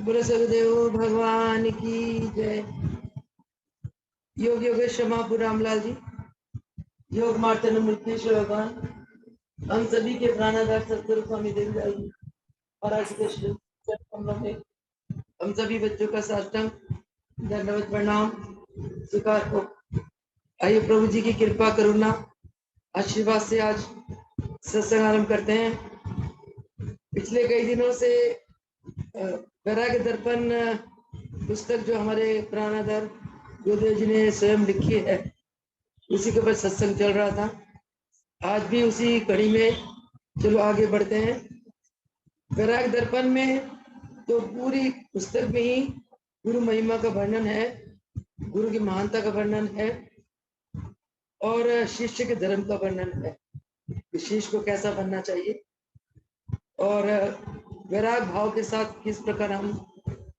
बोले सदगुरुदेव भगवान की जय। योग योगेश महापुर रामलाल जी, योग मार्तन मृत्यु भगवान, हम सभी के प्राणाधार सतगुरु स्वामी देवदास जी महाराज के श्री कमलों में हम सभी बच्चों का साष्टांग दंडवत प्रणाम स्वीकार हो। आइए प्रभु जी की कृपा करुणा आशीर्वाद से आज सत्संग आरंभ करते हैं। पिछले कई दिनों से वैराग्य दर्पण पुस्तक जो हमारे प्राणाधार गुरुदेव जी ने स्वयं लिखी है, उसी के ऊपर सत्संग चल रहा था। आज भी उसी कड़ी में चलो आगे बढ़ते हैं। वैराग्य दर्पण में तो पूरी पुस्तक में ही गुरु महिमा का वर्णन है, गुरु की महानता का वर्णन है और शिष्य के धर्म का वर्णन है कि शिष्य को कैसा बनना चाहिए और वैराग भाव के साथ किस प्रकार हम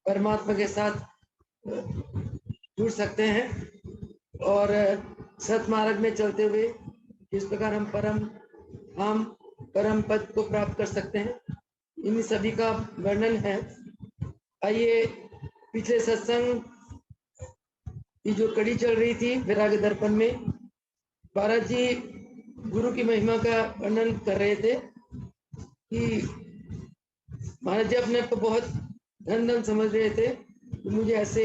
परमात्मा के साथ जुड़ सकते हैं और सतमार्ग में चलते हुए किस प्रकार हम परम पद को प्राप्त कर सकते हैं, इन सभी का वर्णन है। आइए, पिछले सत्संग की जो कड़ी चल रही थी वैराग्य दर्पण में, महाराज जी गुरु की महिमा का वर्णन कर रहे थे कि महाराज जी अपने को बहुत धन समझ रहे थे कि मुझे ऐसे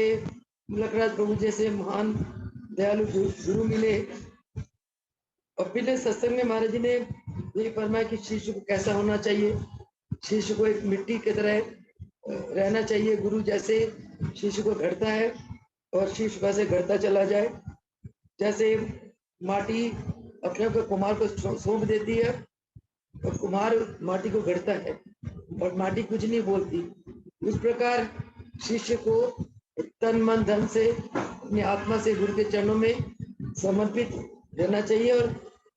मुलकराज प्रभु जैसे महान दयालु गुरु मिले। और पिछले सत्संग में महाराज जी ने यही फरमाया कि शिष्य को कैसा होना चाहिए, शिष्य को एक मिट्टी की तरह रहना चाहिए। गुरु जैसे शिष्य को घड़ता है और शिष्य वैसे घड़ता चला जाए, जैसे माटी अपने को कुम्हार को सौंप देती है और कुम्हार माटी को घड़ता है और माटी कुछ नहीं बोलती, उस प्रकार शिष्य को तन मन धन से अपनी आत्मा से गुरु के चरणों में समर्पित रहना चाहिए। और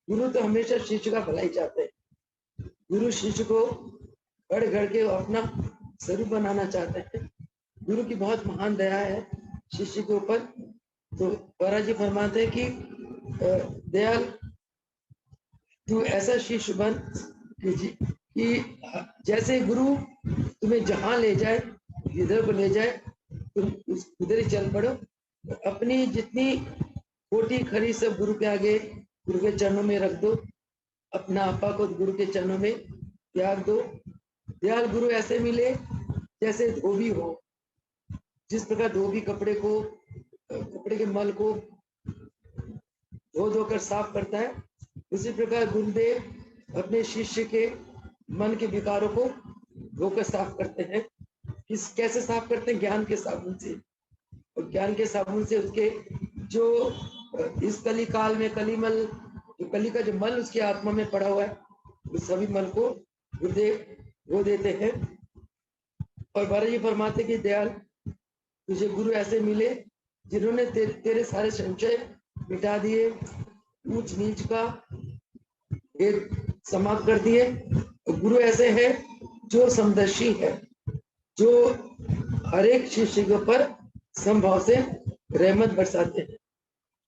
गुरु तो हमेशा शिष्य का भलाई चाहते हैं, गुरु शिष्य को गढ़ गढ़ के अपना स्वरूप बनाना चाहते हैं। गुरु की बहुत महान दया है शिष्य के ऊपर। तो महाराज जी फरमाते हैं कि दयाल तू ऐसा शिष्य बन कि जैसे गुरु तुम्हें जहां ले जाए, जिधर को ले जाए तुम उधर ही चल पड़ो। अपनी जितनी खोटी खरी सब गुरु के आगे, गुरु के चरणों में रख दो, अपना आपा को गुरु के चरणों में त्याग दो। दयाल गुरु ऐसे मिले जैसे धोबी हो, जिस प्रकार धोबी कपड़े के मल को धो धोकर साफ करता है, उसी प्रकार गुरुदेव अपने शिष्य के मन के विकारों को धोकर साफ करते हैं। कैसे साफ करते हैं? ज्ञान के साबुन से। और ज्ञान के साबुन से उसके जो इस कली काल में कलीमल, जो कली का जो मल उसकी आत्मा में पड़ा हुआ है, उस सभी मल को गुरुदेव धो देते हैं। और महाराज जी फरमाते कि दयाल तुझे गुरु ऐसे मिले जिन्होंने तेरे सारे संशय मिटा दिए, ऊंच नीच का एक समाप्त कर दिए। गुरु ऐसे है जो समदर्शी है, जो हर एक शिष्य के ऊपर समभाव से रहमत बरसाते हैं।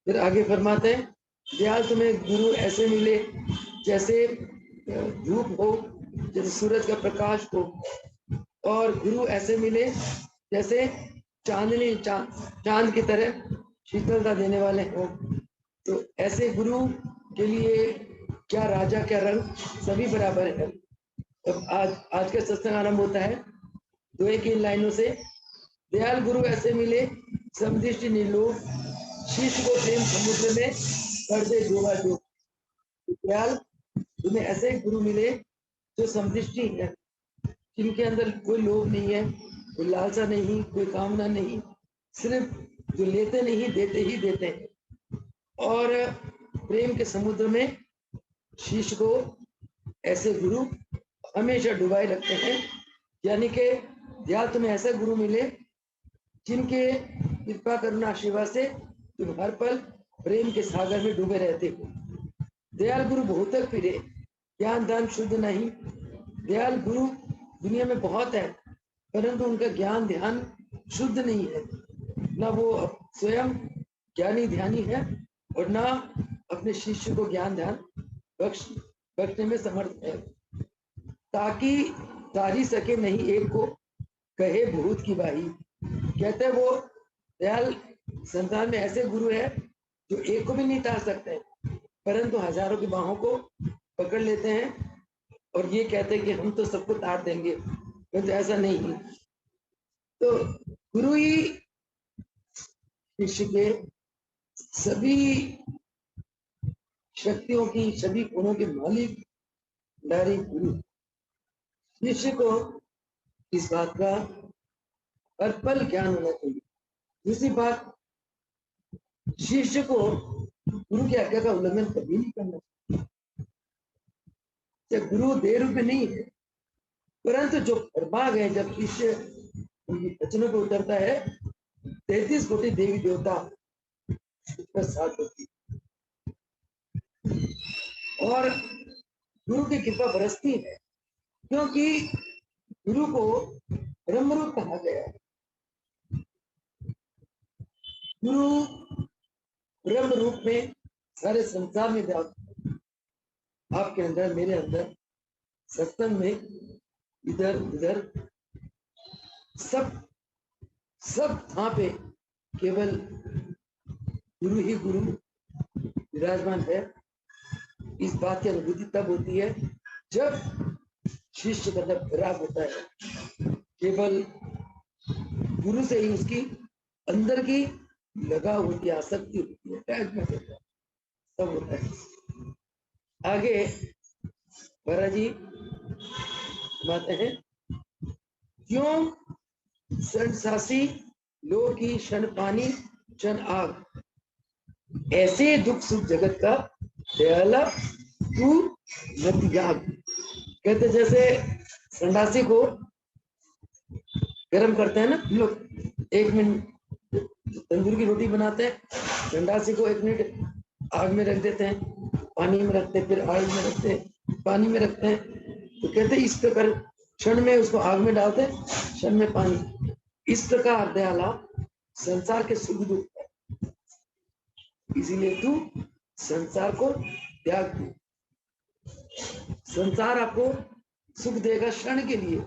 फिर आगे फरमाते हैं दयाल तुम्हें गुरु ऐसे मिले जैसे धूप हो, जैसे सूरज का प्रकाश हो, और गुरु ऐसे मिले जैसे चांदनी चांद की तरह शीतलता देने वाले हो। तो ऐसे गुरु के लिए क्या राजा क्या रंग, सभी बराबर है। तब आज का सत्संग आरंभ होता है दो एक इन लाइनों से। दयाल गुरु ऐसे मिले समदृष्टि निर्लोभ, शिष्य को प्रेम समुद्र में कर दे डूबा जो। दयाल तुम्हें ऐसे गुरु मिले जो समदृष्टि है, जिनके अंदर कोई लोभ नहीं है, कोई लालसा नहीं, कोई कामना नहीं, सिर्फ जो लेते नहीं देते ही देते हैं। और प्रेम के समुद्र में शिष्य को ऐसे गुरु हमेशा डुबाए रखते हैं। यानी कि दयाल तुम्हें ऐसे गुरु मिले जिनके कृपा करुणा आशीर्वाद से तुम हर पल प्रेम के सागर में डूबे रहते हो। दयाल गुरु बहुत तक फिरे, ज्ञान दान शुद्ध नहीं। दयाल गुरु दुनिया में बहुत है, परंतु उनका ज्ञान ध्यान शुद्ध नहीं है। ना वो स्वयं ज्ञानी ध्यानी है और ना अपने शिष्य को ज्ञान ध्यान बख्शने में समर्थ है। ताकि तारी सके नहीं एक को, कहे भूत की बाही। कहते हैं वो दयाल संसार में ऐसे गुरु है जो एक को भी नहीं तार सकते, परंतु हजारों की बाहों को पकड़ लेते हैं और ये कहते हैं कि हम तो सबको तार देंगे, परंतु ऐसा नहीं है। तो गुरु ही शिष्य के सभी शक्तियों की, सभी गुणों के मालिक भंडारी गुरु। शिष्य को इस बात का हर पल ज्ञान होना चाहिए। दूसरी बात, शिष्य को गुरु की आज्ञा का उल्लंघन कभी नहीं करना चाहिए। गुरु देह रूप में नहीं है, परंतु जो प्रभाग है, जब शिष्य उनकी वचनों पर उतरता है, 33 कोटि देवी देवता उसका साथ होती है और गुरु की कृपा बरसती है, क्योंकि गुरु को ब्रह्म रूप कहा गया है। गुरु ब्रह्म रूप में सारे संसार में व्याप्त, आपके अंदर, मेरे अंदर, सत्संग में, इधर उधर, सब था पे केवल गुरु ही गुरु विराजमान है। इस बात की अनुभूति तब होती है जब शिष्य का जब विराग होता है, केवल गुरु से ही उसकी अंदर की लगाव होती है, आसक्ति होती है, अटैचमेंट होता है, सब होता है। आगे महाराज जी बातें हैं, क्यों संसासी लोग की क्षण पानी क्षण आग, ऐसे दुख सुख जगत का दयाला तू मत याग। कहते जैसे संडासी को गरम करते हैं ना लोग, 1 मिनट तंदूर की रोटी बनाते हैं, संडासी को 1 मिनट आग में रख देते हैं, पानी में रखते हैं, फिर आग में रखते हैं, पानी में रखते हैं। तो कहते इस प्रकार क्षण में उसको आग में डालते हैं, क्षण में पानी। इस प्रकार दयाला संसार के सुख दुख है, इसीलिए तू संसार को त्याग दे। संसार आपको सुख देगा क्षण के लिए,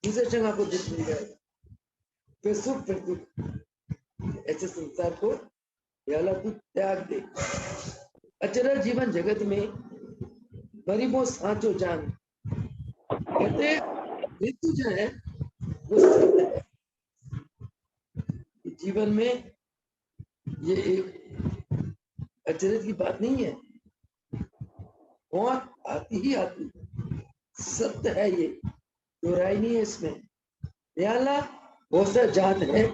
दूसरे क्षण आपको दुख मिल जाएगा, फिर सुख फिर दुख। ऐसे संसार को दयाला तू त्याग दे। अचरज जीवन जगत में गरीबों साचो जान। कहते मृत्यु जो है वो सत्य है। जीवन में ये एक अचरज की बात नहीं है, मौत आती ही आती, सत्य है, ये दोहराई नहीं है इसमें। दयाला बहुत सा जात है,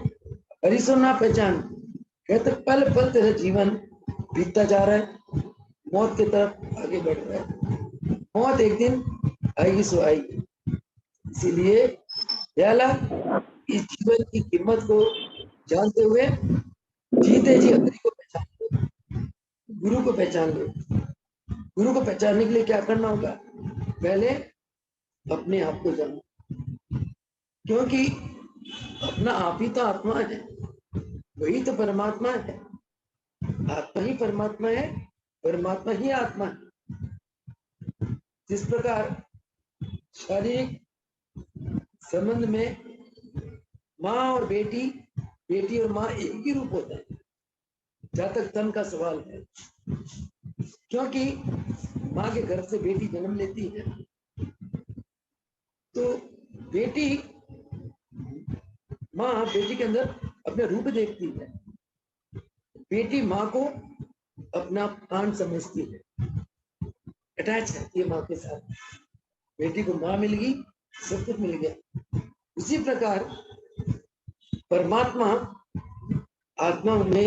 हरिसो ना पहचान। कहते पल पल तेरा जीवन बीतता जा रहा है, मौत की तरफ आगे बढ़ रहा है, मौत एक दिन आएगी सो आएगी। इसीलिए दयाला इस जीवन की कीमत को जानते हुए जीते जी हरि को पहचान लो, गुरु को पहचान लो। गुरु को पहचानने के लिए क्या करना होगा? पहले अपने आप को जानो, क्योंकि अपना आप ही तो आत्मा है, वही तो परमात्मा है। आत्मा ही परमात्मा है, परमात्मा ही आत्मा है। जिस प्रकार शारीरिक संबंध में माँ और बेटी, बेटी और माँ एक ही रूप होता है, जहां तक तन का सवाल है, क्योंकि माँ के घर से बेटी जन्म लेती है, तो बेटी, माँ बेटी के अंदर अपना रूप देखती है, बेटी माँ को अपना प्राण समझती है, अटैच रहती है माँ के साथ। बेटी को माँ मिल गई, सब कुछ मिल गया। उसी प्रकार परमात्मा आत्मा में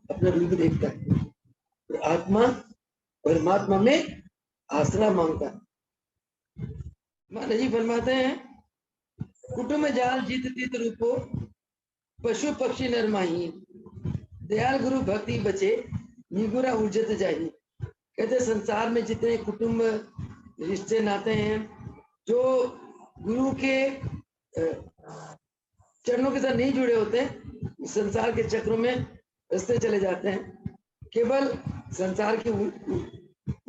अपना रूप देखता है, तो आत्मा परमात्मा में आसरा मांगता है। महाराज जी फरमाते हैं, कुटुंब जाल जीत तीत रूपो पशु पक्षी नरमाही, दयाल गुरु भक्ति बचे निगुरा उजत जाही। कहते संसार में जितने कुटुंब रिश्ते नाते हैं, जो गुरु के चरणों के साथ नहीं जुड़े होते, संसार के चक्रों में रस्ते चले जाते हैं। केवल संसार की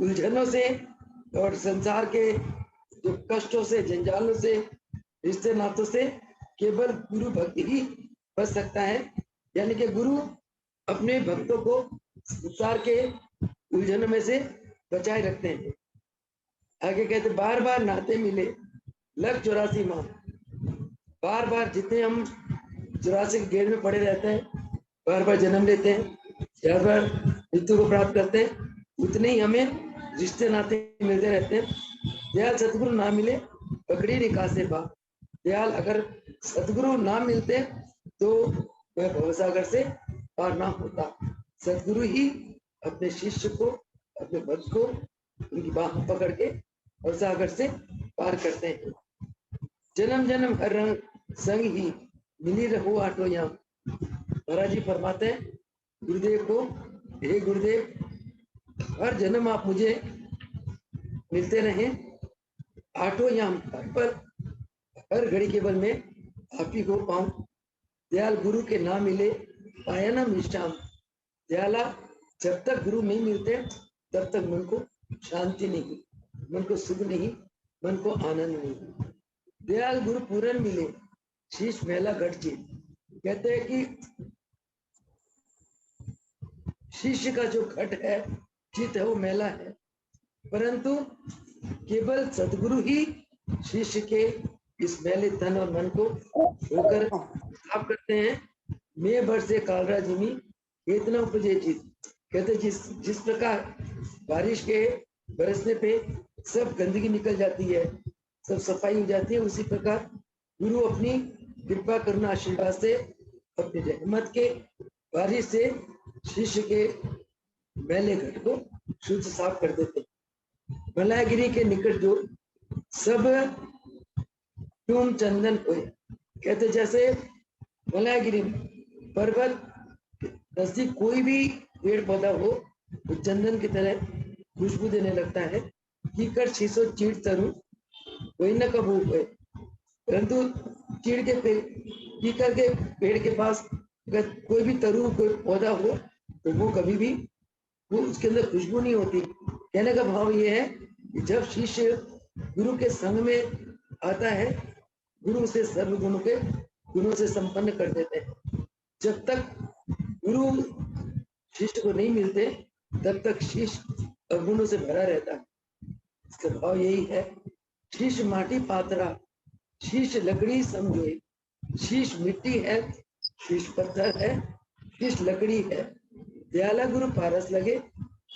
उलझनों से और संसार के जो कष्टों से, जंजालों से, रिश्ते नातों से केवल गुरु भक्त ही बच सकता है। यानी कि गुरु अपने भक्तों को संसार के उलझनों में से बचाए रखते हैं। आगे कहते बार बार नाते मिले लग 84 माह। बार बार जितने हम 84 के गेड़ में पड़े रहते हैं, बार बार जन्म लेते हैं, बार बार मृत्यु को प्राप्त करते हैं, उतने ही हमें रिश्ते नाते मिलते रहते हैं। दयाल सतगुरु ना मिले पकड़ी निकासे बा। दयाल अगर सतगुरु ना मिलते तो वह भवसागर से पार ना होता। सतगुरु ही अपने शिष्य को, अपने भक्त को उनकी बाह पकड़ के भवसागर से पार करते हैं। जन्म जन्म हर रंग संग ही मिली रहो आटो याम। महाराज जी फरमाते हैं गुरुदेव को, हे गुरुदेव हर जन्म आप मुझे मिलते रहे, आठों याम पर हर घड़ी केवल मैं आप ही को पाऊं। दयाल गुरु के ना मिले पाया ना मिष्टाम। दयाला जब तक गुरु नहीं मिलते तब तक मन को शांति नहीं, मन को सुख नहीं, मन को आनंद नहीं। दयाल गुरु पूरन मिले शीश मेला घट चित। कहते हैं कि शिष्य का जो घट है, चित है, वो मेला है, परंतु केवल सदगुरु ही शिष्य के इस मैले तन और मन को धोकर साफ करते हैं। मैं बरसे कालरा जिमी इतना उपजे चित। कहते जिस प्रकार बारिश के बरसने पे सब गंदगी निकल जाती है, सब सफाई हो जाती है, उसी प्रकार गुरु अपनी कृपा करुणा आशीर्वाद से, अपनी रहमत के बारिश से शिष्य के मैले घट को शुद्ध साफ कर देते। मलायगिरी के निकट जो सब टूम चंदन हुए। कहते जैसे मलायगिरी पर्वत नजदीक कोई भी पेड़ पौधा हो तो चंदन की तरह खुशबू देने लगता है। कीकर शीशो चीड़ तरु कोई न कबू हुए। परंतु चीड़ के कीकर के पेड़ के पास अगर कोई भी तरु कोई पौधा हो तो वो कभी भी वो उसके अंदर खुशबू नहीं होती। कहने का भाव ये है कि जब शिष्य गुरु के संग में आता है, गुरु उसे सर्व गुणों से संपन्न कर देते हैं। जब तक गुरु शिष्य को नहीं मिलते तब तक शिष्य अवगुणों से भरा रहता है। इसका भाव यही है, शिष्य माटी पात्रा शिष्य लकड़ी समझे। शीश मिट्टी है, शीश पत्थर है, शीश लकड़ी है। दयाला गुरु पारस लगे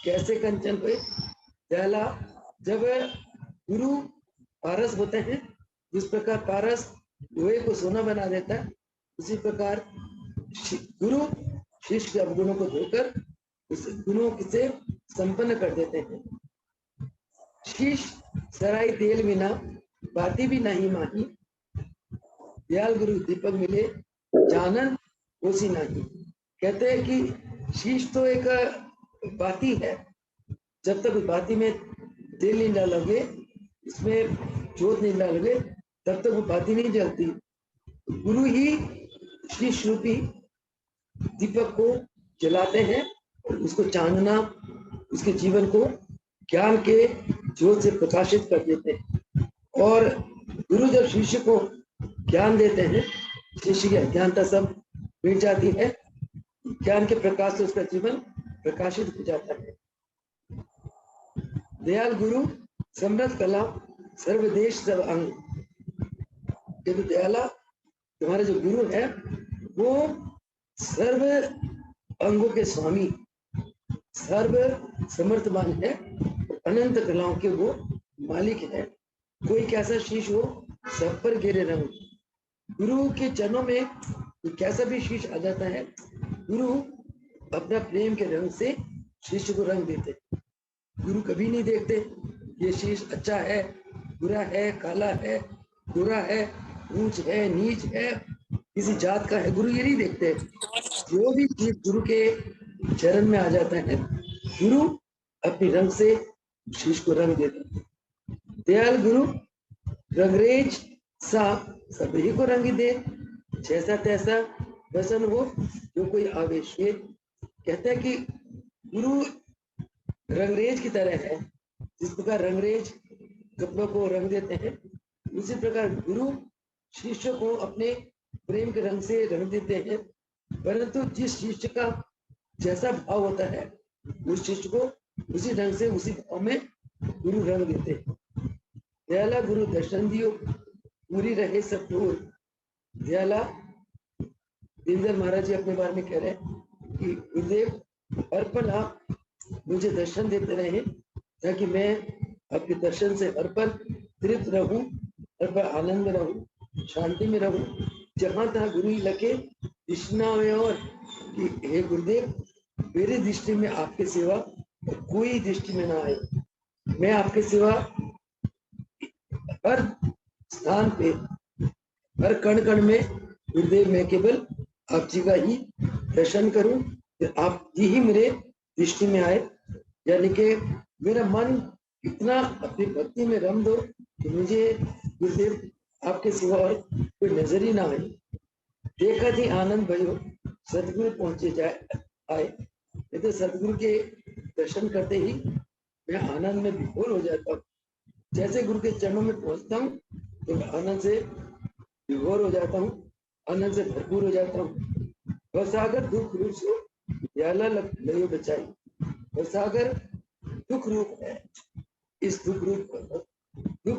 कैसे कंचन हुए। दयाला जब गुरु पारस होते हैं, जिस प्रकार पारस लोहे को सोना बना देता है, उसी प्रकार गुरु शिष्य के अवगुणों को धोकर उस गुणों से संपन्न कर देते हैं। शीश सराय तेल बिना बाती भी नहीं माही। दयाल गुरु दीपक मिले जानन ओसी नहीं। कहते हैं कि शीश तो एक बाती है, जब तक उस बाती में तेल नहीं डालोगे, इसमें जोत नहीं डालोगे, तब तक वो बाती नहीं जलती। गुरु ही शीश रूपी दीपक को जलाते हैं और उसको चांदना, उसके जीवन को ज्ञान के जोत से प्रकाशित कर देते हैं। और गुरु जब शिष्य को ज्ञान देते हैं, शिष्य की अज्ञानता सब मिट जाती है, ज्ञान के प्रकाश से उसका जीवन प्रकाशित हो जाता है। दयाल गुरु समृद्ध कला सर्वदेश सब अंग। यदि दयाला तुम्हारे जो गुरु है वो सर्व अंगों के स्वामी, सर्व समर्थवान है, अनंत कलाओं के वो मालिक है। कोई कैसा शीश हो सब पर गिरे रंग। गुरु के चरणों में कैसा भी शीश आ जाता है, गुरु अपना प्रेम के रंग से शिष्य को रंग देते। गुरु कभी नहीं देखते ये शीश अच्छा है, बुरा है, काला है, गोरा है, ऊंच है, नीच है, किसी जात का है, गुरु ये नहीं देखते। जो भी चीज गुरु के चरण में आ जाता है, गुरु अपने रंग से शीश को रंग देते। दयाल गुरु रंगरेज सा सभी को रंग दे, जैसा तैसा वसन हो जो कोई आवेश है। कहते हैं कि गुरु रंगरेज की तरह है, जिस प्रकार रंगरेज कपड़ों को रंग देते हैं, उसी प्रकार गुरु शिष्य को अपने प्रेम के रंग से रंग देते हैं, परंतु जिस शिष्य का जैसा भाव होता है उस शिष्य को उसी ढंग से उसी भाव में गुरु रंग देते हैं। दयाला गुरु दर्शन दियो, पूरी रहे सब टूर। दयाला दीनदयाल महाराज जी अपने बारे में कह रहे हैं कि गुरुदेव हर पल आप मुझे दर्शन देते रहे ताकि मैं आपके दर्शन से हर पल तृप्त रहूं, हर पल आनंद में रहूं, शांति में रहूं। जहां तहां गुरु ही लगे कृष्णा में, और कि हे गुरुदेव मेरी दृष्टि में आपके सिवा कोई दृष्टि में ना आए। मैं आपके सिवा हर स्थान पे, हर कण कण में गुरुदेव मैं केवल आप जी का ही दर्शन करूं, आप जी ही मेरे दृष्टि में आए। यानी कि मेरा मन इतना अपनी भक्ति में रम दो कि मुझे गुरुदेव आपके सिवा और कोई नजर ही ना आए। देखा थी आनंद भयो सदगुरु पहुंचे जाए आए। ये तो सदगुरु के दर्शन करते ही मैं आनंद में विभोर हो जाता हूँ। जैसे गुरु के चरणों में पहुंचता हूँ तो मैं आनंद से विभोर हो जाता हूँ, आनंद से भरपूर हो जाता हूँ। भवसागर दुख रूप से दयाला लयो बचाई। भवसागर दुख रूप है, इस दुख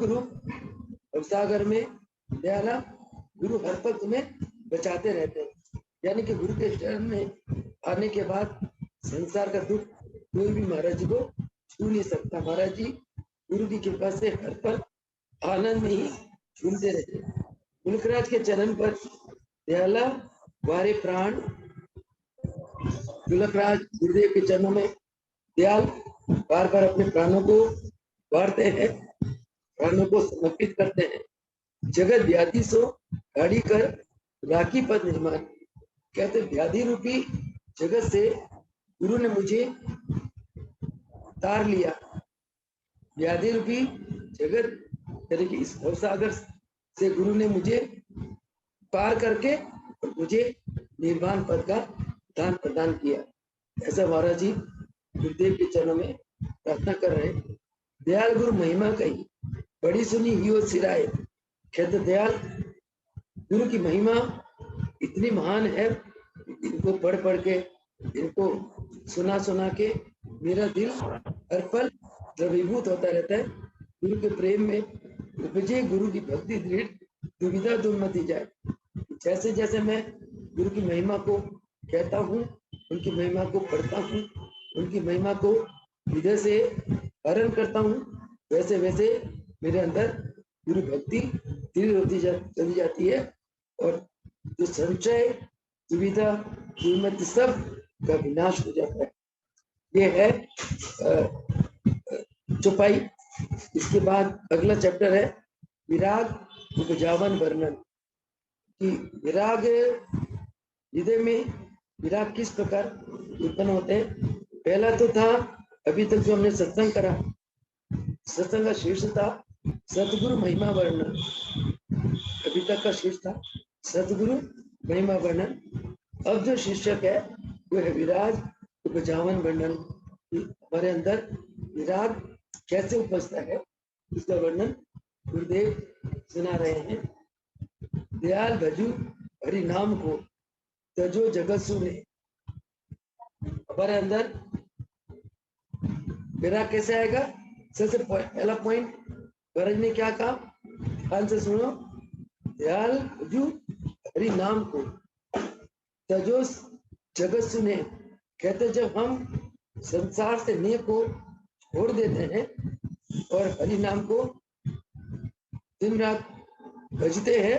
रूप भवसागर में दयाला गुरु हर पल तुम्हें बचाते रहते हैं। यानी कि गुरु के शरण में आने के बाद संसार का दुख कोई भी महाराज जी को छू नहीं सकता। महाराज जी गुरु की कृपा से हर पल आनंद में ही झूमते रहते। मुल्कराज के चरण पर दयाला वारे प्राण। मुल्कराज गुरुदेव के चरणों में दयाल बार बार अपने प्राणों को वारते हैं, प्राणों को समर्पित करते हैं। जगत व्याधि सो गाड़ी कर राखी पद निर्माण। कहते व्याधि रूपी जगत से गुरु ने मुझे तार लिया। व्याधि रूपी जगत यानी कि इस भवसागर से गुरु ने मुझे पार करके मुझे निर्वाण पद का दान प्रदान किया। ऐसा महाराज जी गुरुदेव के चरणों में प्रार्थना कर रहे। दयाल गुरु महिमा कही बड़ी सुनी ही हो सिराए। कहते दयाल गुरु की महिमा इतनी महान है, इनको पढ़ पढ़ के, इनको सुना सुना के मेरा दिल हर पल द्रवीभूत होता रहता है। गुरु के प्रेम में उपजे गुरु की भक्ति दृढ़, दुविधा दूर मती जाए। जैसे जैसे मैं गुरु की महिमा को कहता हूँ, उनकी महिमा को पढ़ता हूँ, उनकी महिमा को हृदय से हरण करता हूँ, वैसे वैसे मेरे अंदर गुरु भक्ति दृढ़ होती चली जाती है और जो संचय दुविधा दुर्मत सब का विनाश हो जाता है। ये है चौपाई। इसके बाद अगला चैप्टर है विराग उपजावन वर्णन। कि विराग हृदय में विराग किस प्रकार उत्पन्न होते हैं। पहला तो था अभी तक जो हमने सत्संग करा, सत्संग का शीर्ष था सतगुरु महिमा वर्णन। अभी तक का शीर्ष था सतगुरु महिमा वर्णन। अब जो शीर्षक है वो है विराग उपजावन वर्णन। हमारे अंदर विराग कैसे उपजता है इसका वर्णन गुरुदेव सुना रहे हैं। दयाल भजू हरि नाम को तजो जगत सुने। हमारे अंदर विराग कैसे आएगा। सबसे पहला पॉइंट महाराज ने क्या कहा, ध्यान से सुनो। दयाल भजू हरि नाम को तजो जगत सुने। कहते जब हम संसार से नेह को छोड़ देते हैं और हरि नाम को दिन रात भजते हैं,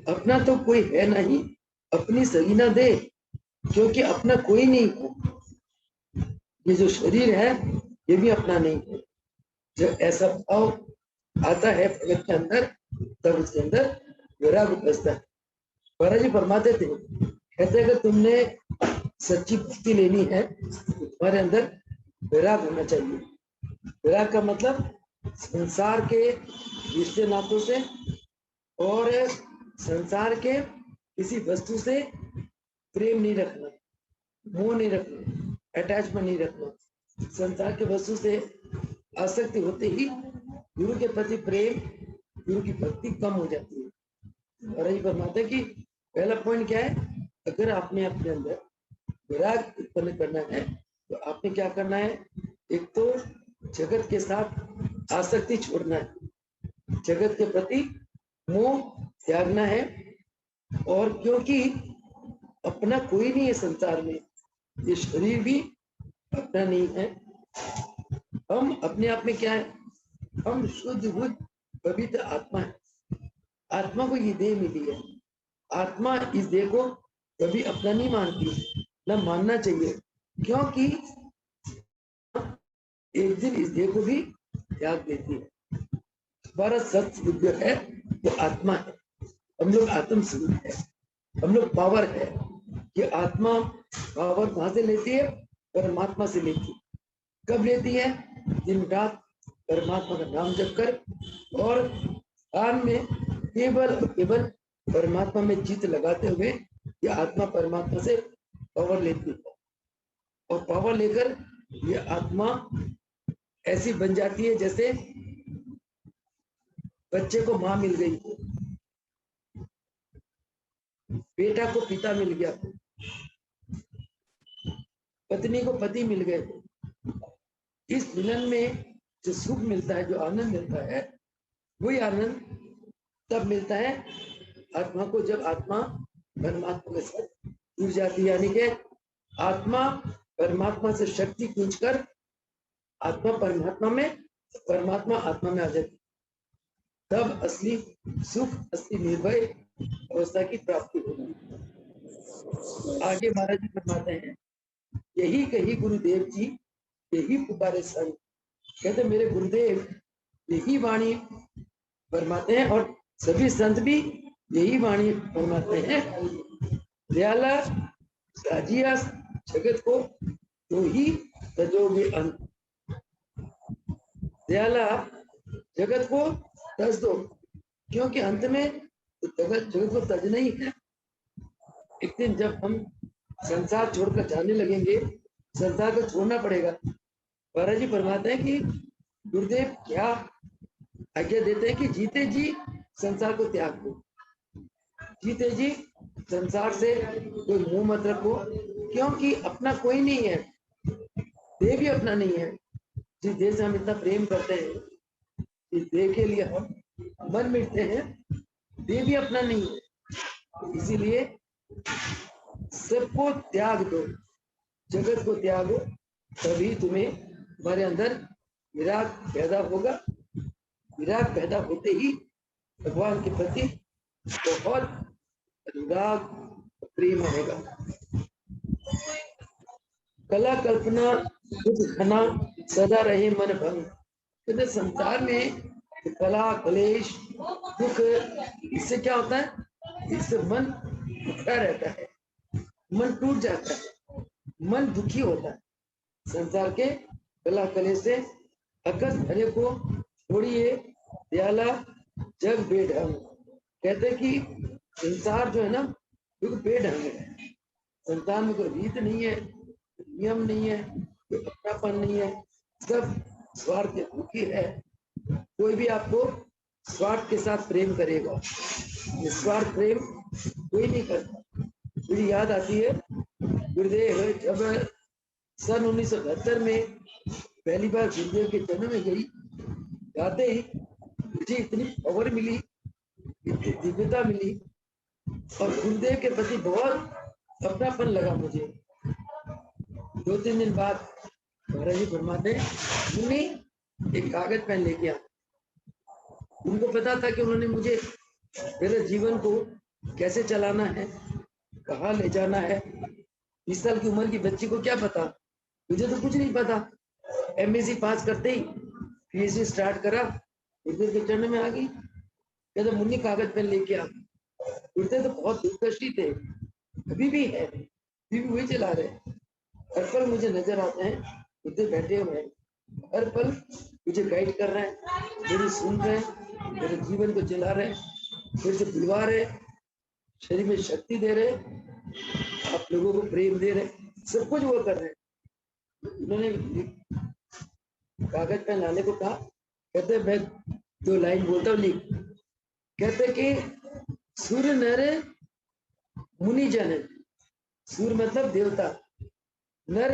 अपना तो कोई है नहीं, अपनी सही ना दे, क्योंकि अपना कोई नहीं है। ये जो शरीर है ये भी अपना नहीं है। जब ऐसा भाव आता है भगत के अंदर तब उसके अंदर विराग उपजता है। महाराज जी फरमाते थे, कहते अगर तुमने सच्ची भक्ति लेनी है तो तुम्हारे अंदर विराग होना चाहिए। विराग का मतलब संसार के रिश्ते नातों से और संसार के किसी वस्तु से प्रेम नहीं रखना, मोह नहीं रखना, अटैचमेंट नहीं रखना। संसार के वस्तु से आसक्ति होते ही गुरु के प्रति प्रेम, गुरु की भक्ति कम हो जाती है। और यही फरमाते कि पहला पॉइंट क्या है, अगर आपने अपने अंदर विराग उत्पन्न करना है तो आपने क्या करना है, एक तो जगत के साथ आसक्ति छोड़ना है, जगत के प्रति मोह त्यागना है। और क्योंकि अपना कोई नहीं है संसार में, ये शरीर भी अपना नहीं है, हम अपने आप में क्या है, हम शुद्ध बुद्ध पवित्र आत्मा है। आत्मा को ये देह मिली है, आत्मा इस देह को कभी अपना नहीं मानती, न मानना चाहिए, क्योंकि एक दिन इस देह को भी त्याग देती है। हमारा सत्य बुद्ध है वो आत्मा है, हम लोग आत्म स्वरूप है, हम लोग पावर है। ये आत्मा पावर कहाँ से लेती है, परमात्मा से लेती है। कब लेती है, दिन रात परमात्मा का नाम जप कर और कान में केवल केवल परमात्मा में चित्त लगाते हुए ये आत्मा परमात्मा से पावर लेती है। और पावर लेकर ये आत्मा ऐसी बन जाती है जैसे बच्चे को माँ मिल गई, बेटा को पिता मिल गया, पत्नी को पति मिल गए। इस मिलन में जो सुख मिलता है, जो आनंद मिलता है, वही आनंद तब मिलता है आत्मा को, जब आत्मा परमात्मा के साथ जुड़ जाती है। यानी कि आत्मा परमात्मा से शक्ति खींचकर आत्मा परमात्मा में, परमात्मा आत्मा में आ जाती, तब असली सुख, असली निर्भय अवस्था की प्राप्ति होगी। आगे महाराज जी फरमाते हैं, यही कही गुरुदेव जी, यही पुकारे संत। कहते मेरे गुरुदेव यही वाणी फरमाते हैं और सभी संत भी यही वाणी फरमाते हैं। दयाला राजिया जगत को तो ही तजोगे अंत। दयाला जगत को तज दो, क्योंकि अंत में जगत को तजना ही है। एक दिन जब हम संसार छोड़कर जाने लगेंगे, संसार को छोड़ना पड़ेगा। महाराज जी फरमाते हैं कि गुरुदेव क्या आज्ञा देते हैं कि जीते जी संसार को त्याग दो, जीते जी संसार से कोई मुंह मत रखो, क्योंकि अपना कोई नहीं है, देह भी अपना नहीं है। जिस देह से हम इतना प्रेम करते हैं, इस देह के लिए हम मर मिटते हैं, देह भी अपना नहीं है। इसीलिए सबको त्याग दो, जगत को त्यागो, तभी तुम्हें तुम्हारे अंदर विराग पैदा होगा। विराग पैदा होते ही भगवान के प्रति बहुत अनुराग प्रेम आएगा। कला कल्पना कुछ घना सदा रहे मन भंग। कहते संसार में कला कलेश दुख, इससे क्या होता है, इससे मन दुखा रहता है, मन टूट जाता है, मन दुखी होता है। संसार के कला कलेश से अकस भरे को छोड़िए, दयाला जग बेढंग। कहते कि संसार जो है ना, बिल्कुल बेढंग है। संसार में कोई रीत नहीं है, नियम नहीं है, कोई अपनापन नहीं है, सब स्वार्थ के भूखी है। कोई भी आपको स्वार्थ के साथ प्रेम करेगा, निस्वार्थ प्रेम कोई नहीं करता। मुझे याद आती है गुरुदेव जब सन 1972 में पहली बार गुरुदेव के जन्म में गई, जाते ही मुझे इतनी पावर मिली, इतनी दिव्यता मिली और गुरुदेव के प्रति बहुत अपनापन लगा मुझे। 2-3 दिन बाद महाराज जी फरमाते मुन्नी एक कागज पेन लेके आ। उनको पता था कि उन्होंने मुझे मेरे जीवन को कैसे चलाना है, कहाँ ले जाना है। 20 साल की उम्र की बच्ची को क्या पता, मुझे तो कुछ नहीं पता। MSc पास करते ही PhD स्टार्ट करा, गुरुदेव के चरण में आ गई। कहते मुन्नी कागज पेन लेके आ। गुरुदेव तो बहुत दुर्दृष्टि थे, अभी भी है, अभी भी वही चला रहे। हर पल मुझे नजर आते हैं, गुरुदेव बैठे हुए हैं, हर पल मुझे गाइड कर रहे हैं, मेरी सुन रहे हैं, मेरे जीवन को चला रहे हैं, फिर से बुलवा रहे, शरीर में शक्ति दे रहे, आप लोगों को प्रेम दे रहे, सब कुछ वो कर रहे हैं। उन्होंने कागज पेन लाने को कहा। कहते मैं 2 लाइन बोलता हूँ, लिख। कहते कि सुर नर मुनि जन है। सूर मतलब देवता, नर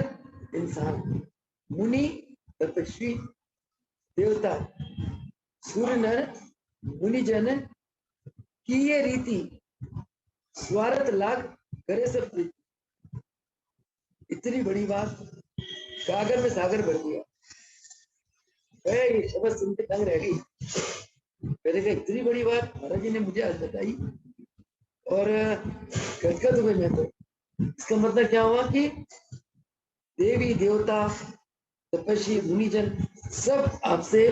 इंसान, मुनि तपस्वी, देवता, सूर नर, मुनि जन की ये रीति स्वार्थ लाग करे सब प्रीति। इतनी बड़ी बात, सागर में सागर भर दिया। ये शब्द सुनते तंग रह गई। मैंने कहा इतनी बड़ी बात महाराज जी ने मुझे आज बताई और गदगद हुए मैं तो। इसका मतलब क्या हुआ कि देवी देवता तपस्वी मुनिजन सब आपसे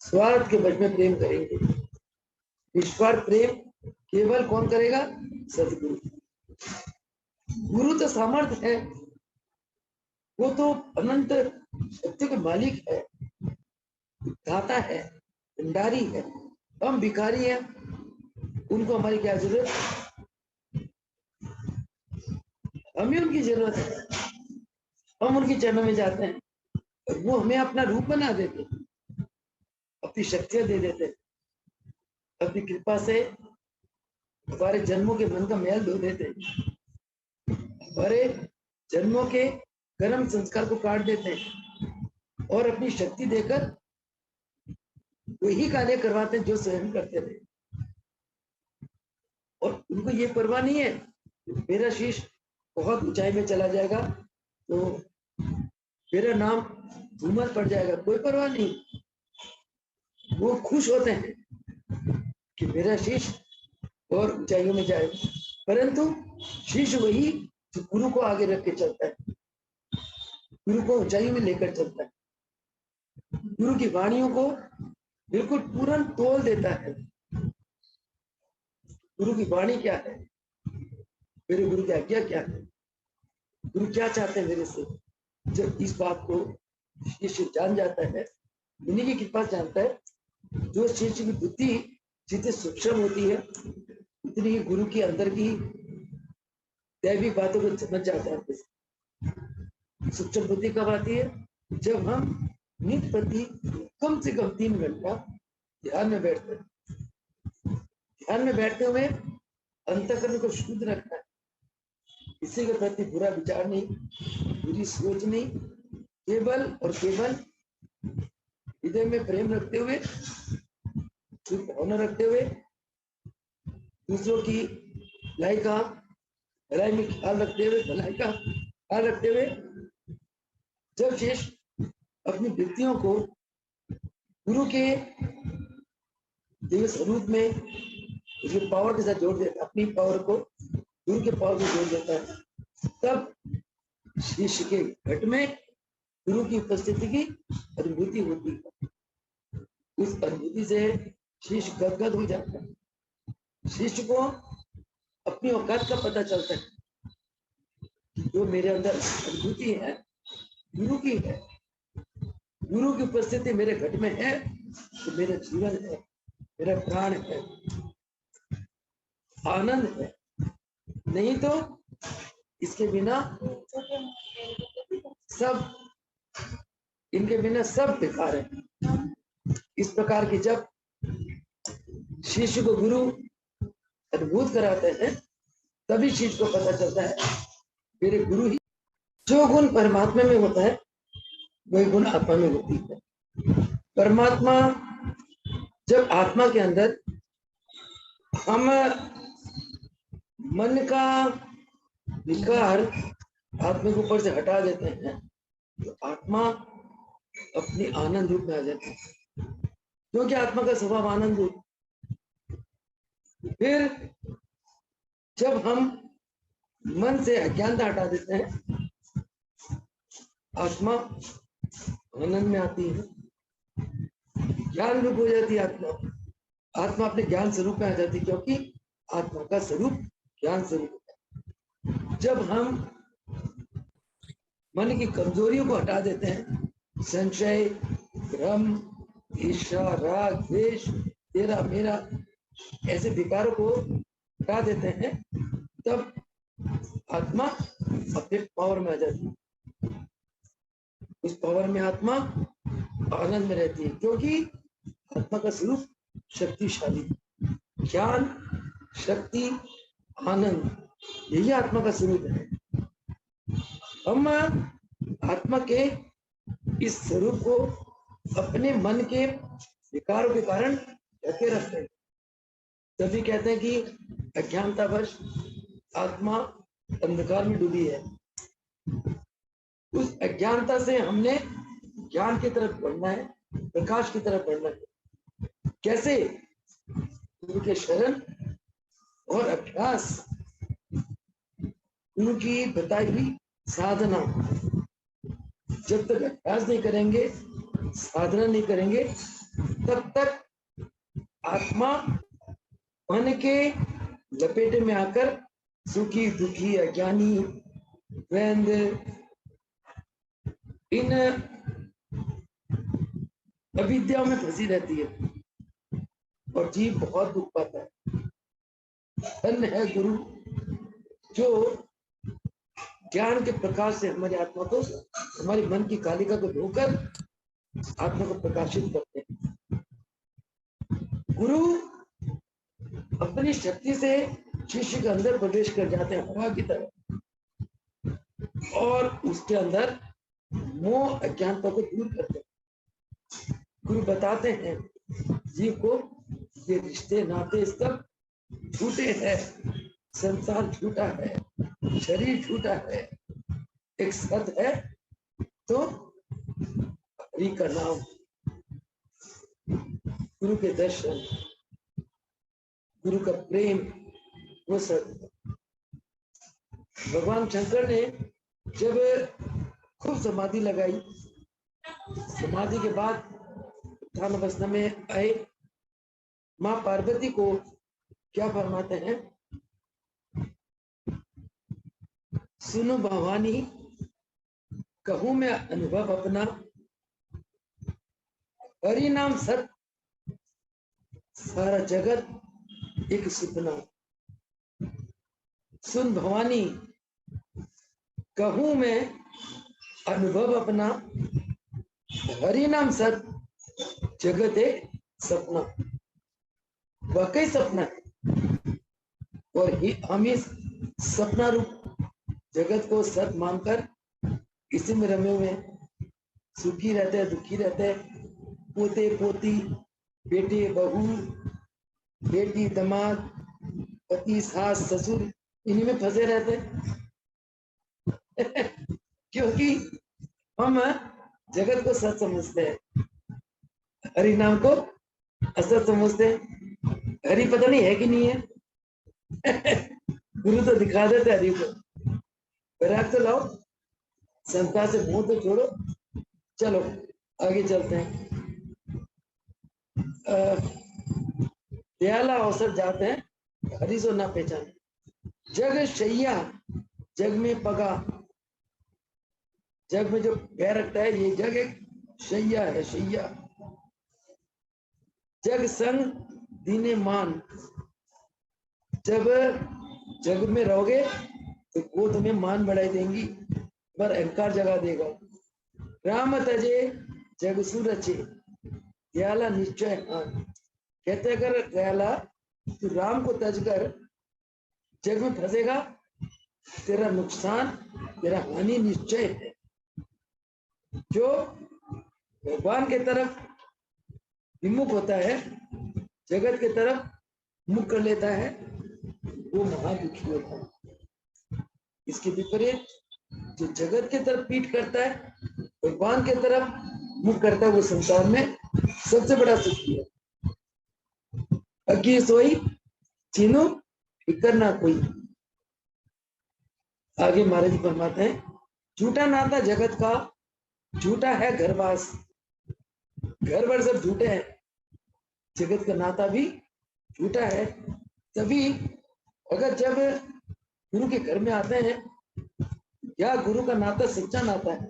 स्वार्थ के वश में प्रेम करेंगे। निस्वार्थ प्रेम केवल कौन करेगा? सदगुरु। गुरु तो सामर्थ्य है, वो तो अनंत शक्ति के मालिक है, दाता है, भंडारी है। हम भिखारी हैं, उनको हमारी क्या जरूरत? हमें उनकी जरूरत है। हम उनके चरणों में जाते हैं और वो हमें अपना रूप बना देते, अपनी शक्तियां दे देते, अपनी कृपा से हमारे जन्मों के मन का मैल धो देते, हमारे जन्मों के कर्म संस्कार को काट देते और अपनी शक्ति देकर वही कार्य करवाते हैं जो स्वयं करते थे। और उनको ये परवाह नहीं है मेरा शीश बहुत ऊंचाई में चला जाएगा तो मेरा नाम धूमर पड़ जाएगा, कोई परवाह नहीं। वो खुश होते हैं कि मेरा शीश और ऊंचाइयों में जाए, परंतु शीश वही जो गुरु को आगे रख के चलता है, गुरु को ऊंचाइयों में लेकर चलता है, गुरु की वाणियों को बिल्कुल पूर्ण तोल देता है। गुरु की वाणी क्या है, मेरे गुरु की आज्ञा क्या है, गुरु क्या चाहते हैं मेरे से। जब इस बात को शिष्य जान जाता है, उन्हीं की कृपा जानता है। जो शिष्य की बुद्धि जितनी सूक्ष्म होती है उतनी ही गुरु की अंदर की दैविक बातों को समझ जाता है। सूक्ष्म बुद्धि कब आती है? जब हम नित्य प्रति कम से कम 3 घंटा ध्यान में बैठते हैं। ध्यान में बैठते हुए अंतःकरण को शुद्ध रखना है, किसी के प्रति बुरा विचार नहीं, बुरी सोच नहीं, केवल और केवल हृदय में प्रेम रखते हुए, शुद्ध भावना रखते हुए, दूसरों की भलाई का भलाई में ख्याल रखते हुए, भलाई का ख्याल रखते हुए, जब शेष अपनी वृत्तियों को गुरु के दिव्य स्वरूप में उसके पावर के साथ जोड़ देता, अपनी पावर को गुरु के पावर को जोड़ देता है, तब शिष्य के घट में गुरु की उपस्थिति की अनुभूति होती है। उस अनुभूति से शिष्य गदगद हो जाता है। शिष्य को अपनी औकात का पता चलता है कि जो मेरे अंदर अनुभूति है गुरु की है, गुरु की उपस्थिति मेरे घट में है तो मेरा जीवन है, मेरा प्राण है, आनंद है। नहीं तो इसके बिना सब, इनके बिना सब बेकार है। इस प्रकार की जब शिष्य को गुरु अनुभूत कराते हैं तभी शिष्य को पता चलता है मेरे गुरु ही। जो गुण परमात्मा में होता है वही गुण आत्मा में होती है। परमात्मा जब आत्मा के अंदर हम मन का विकार आत्मा के ऊपर से हटा देते हैं तो आत्मा अपनी आनंद रूप में आ जाती है, क्योंकि आत्मा का स्वभाव आनंद रूप। फिर जब हम मन से अज्ञानता हटा देते हैं आत्मा आनंद में आती है, ज्ञान रूप हो जाती है आत्मा। आत्मा अपने ज्ञान स्वरूप में आ जाती है, क्योंकि आत्मा का स्वरूप ज्ञान स्वरूप है। जब हम मन की कमजोरियों को हटा देते हैं, संशय, भ्रम, ईर्ष्या, राग, द्वेष, तेरा मेरा, ऐसे विकारों को हटा देते हैं, तब आत्मा अपने पावर में आ जाती है। उस पावर में आत्मा आनंद में रहती है, क्योंकि आत्मा का स्वरूप शक्तिशाली। ज्ञान, शक्ति, आनंद, यही आत्मा का स्वरूप है। हम आत्मा के इस स्वरूप को अपने मन के विकारों के कारण ढके रखते हैं। तभी कहते हैं कि अज्ञानतावश आत्मा अंधकार में डूबी है। उस अज्ञानता से हमने ज्ञान की तरफ बढ़ना है, प्रकाश की तरफ बढ़ना है। कैसे? गुरु के शरण और अभ्यास, गुरु की बताई हुई साधना। जब तक अभ्यास नहीं करेंगे, साधना नहीं करेंगे, तब तक आत्मा मन के लपेटे में आकर सुखी दुखी अज्ञानी द्वंद इन अविद्या में फंसी रहती है और जीव बहुत दुख पाता है। धन्य है गुरु जो ज्ञान के प्रकाश से हमारी आत्मा को, हमारी मन की कालिका को धोकर आत्मा को प्रकाशित करते हैं। गुरु अपनी शक्ति से शिष्य के अंदर प्रवेश कर जाते हैं हवा की तरह, और उसके अंदर मोह अज्ञानता को दूर करते हैं। गुरु बताते हैं जीव को ये रिश्ते नाते सब झूठे हैं, संसार झूठा है, शरीर झूठा है, एक सत है तो हरि का नाम, गुरु के दर्शन, गुरु का प्रेम, वो सब। भगवान शंकर ने जब खूब समाधि लगाई, समाधि के बाद उत्थान अवस्था में आए, मां पार्वती को क्या फरमाते हैं? सुनो भवानी, कहूं मैं अनुभव अपना, हरि नाम सत, सारा जगत एक सपना। सुन भवानी, कहूं मैं अनुभव अपना, हरि नाम सत, जगत एक सपना। वाकई सपना है, और हम इस सपना रूप जगत को सत मानकर इसी में रमे हुए हैं। सुखी रहते हैं, दुखी रहते हैं, पोते पोती, बेटे बहू, बेटी दामाद, पति सास ससुर, इन्हीं में फंसे रहते हैं। क्योंकि हम जगत को सच समझते हैं, हरि नाम को असत समझते हैं। हरि पता नहीं है कि नहीं है। गुरु तो दिखा देते हरि को। वैराग तो लाओ, संस्था से मुंह तो छोड़ो, चलो आगे चलते हैं। दयाला अवसर जाते हैं, हरि सो ना पहचाने। जग शैया, जग में पगा, जग में जो पैर रखता है, ये जग एक शैया है, शैया। जग संग दीने मान, जब जग में रहोगे तो वो तुम्हें मान बढ़ाई देंगी, पर अहंकार जगा देगा। राम तजे जग सुरचे, दयाला निश्चय हान। कहते अगर दयाला तू राम को तज कर जग में फंसेगा, तेरा नुकसान, तेरा हानि निश्चय है। जो भगवान के तरफ विमुख होता है, जगत के तरफ मुख कर लेता है, वो महादुखी होता है। इसके विपरीत जो जगत के तरफ पीठ करता है, भगवान के तरफ मुख करता है, वो संसार में सबसे बड़ा सुखी है। अकी सोई चीनू फिकर ना कोई। आगे महाराज फरमाते हैं, झूठा नाता जगत का, झूठा है घरवास। घर बार सब झूठे हैं, जगत का नाता भी झूठा है। तभी अगर जब गुरु के घर में आते हैं, या गुरु का नाता सच्चा नाता है,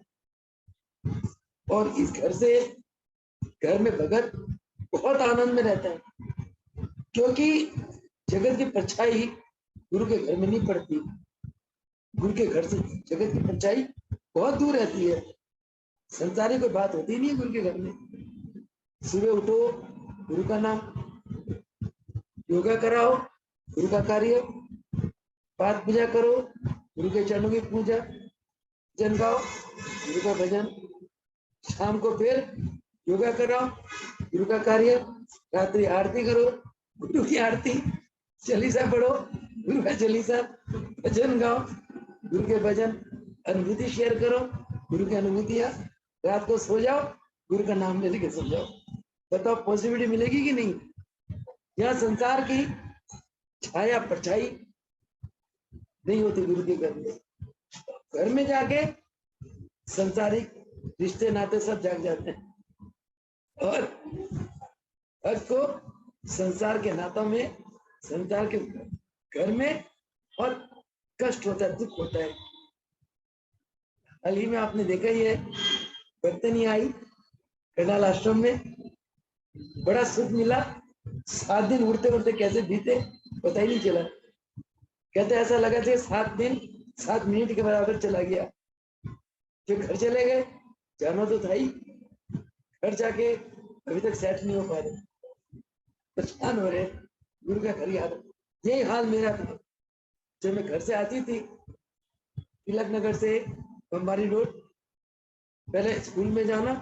और इस घर से, घर में भगत बहुत आनंद में रहता है, क्योंकि जगत की परछाई गुरु के घर में नहीं पड़ती। गुरु के घर से जगत की परछाई बहुत दूर रहती है, संसारी कोई बात होती नहीं है गुरु के घर में। सुबह उठो, गुरु का नाम, योगा कराओ, गुरु का कार्य, पाठ पूजा करो, गुरु के चरणों की पूजा, भजन गाओ, गुरु का भजन। शाम को फिर योगा कराओ, गुरु का कार्य। रात्रि आरती करो, गुरु की आरती। चालीसा पढ़ो, गुरु का चालीसा। भजन गाओ, गुरु के भजन। अनुभूति शेयर करो, गुरु की अनुभूतियां। रात को सो जाओ, गुरु का नाम लेके सो जाओ। बताओ पॉसिबिलिटी मिलेगी कि नहीं? यहाँ संसार की छाया परछाई नहीं होती गुरु के घर में। घर में जाके संसारिक रिश्ते नाते सब जाग जाते हैं, और भक्त को संसार के नातों में, संसार के घर में और कष्ट होता है, दुख होता है। हाल ही में आपने देखा ही है, भक्तनी आई करनाल आश्रम में, बड़ा सुख मिला। 7 दिन उड़ते उड़ते कैसे बीते पता ही नहीं चला। कहते ऐसा लगा था 7 दिन 7 मिनट के बराबर चला गया। फिर घर चले गए, जाना तो था ही, घर जाके अभी तक सेट नहीं हो पा रहे, परेशान हो रहे, गुरु का घर याद। यही हाल मेरा था जब मैं घर से आती थी, तिलक नगर से बम्बारी रोड। पहले स्कूल में जाना,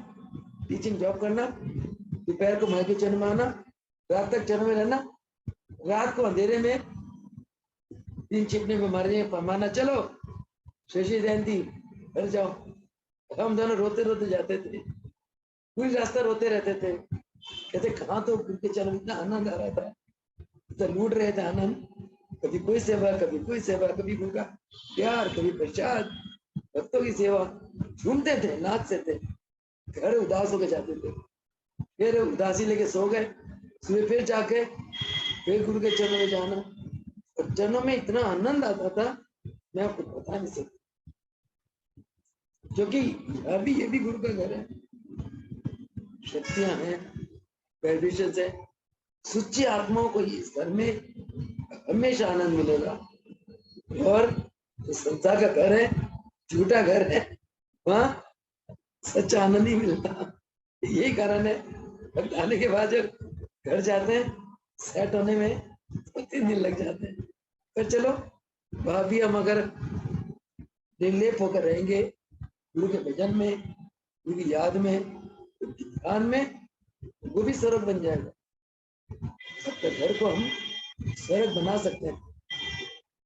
टीचिंग जॉब करना, दोपहर को माँ के चरण में आना, रात तक चरण में रहना। रात को अंधेरे में 3 छिपने में मारना, चलो शशि जयंती घर जाओ। हम दोनों रोते रोते जाते थे, पूरी रास्ता रोते रहते थे। कहते कहाँ तो गुरु के चरण, इतना आनंद आ रहा था, तो लूट रहे थे आनंद। कभी कोई सेवा, कभी कोई सेवा, कभी गुरु का प्यार, कभी प्रसाद, भक्तों की सेवा। झूमते थे, नाचते थे, घर उदास होकर जाते थे। फिर उदासी लेके सो गए, सुबह फिर जाके फिर गुरु के चरणों में जाना, और चरणों में इतना आनंद आता था, मैं आपको बता नहीं सकता। क्योंकि अभी ये भी गुरु का घर है, शक्तियां हैं, वाइब्रेशंस है। सच्ची आत्माओं को इस घर में हमेशा आनंद मिलेगा। और जो संसार का घर है, झूठा घर है, वहां सच्चा आनंद ही मिलता। यही कारण है भक्त आने के बाद जब घर जाते हैं, सेट होने में 2-3 दिन लग जाते हैं। पर चलो, वहां भी हम अगर निर्लेप होकर रहेंगे गुरु के भजन में, गुरु की याद में, ध्यान में, वो भी स्वर्ग बन जाएगा। सबके घर को हम स्वर्ग बना सकते हैं।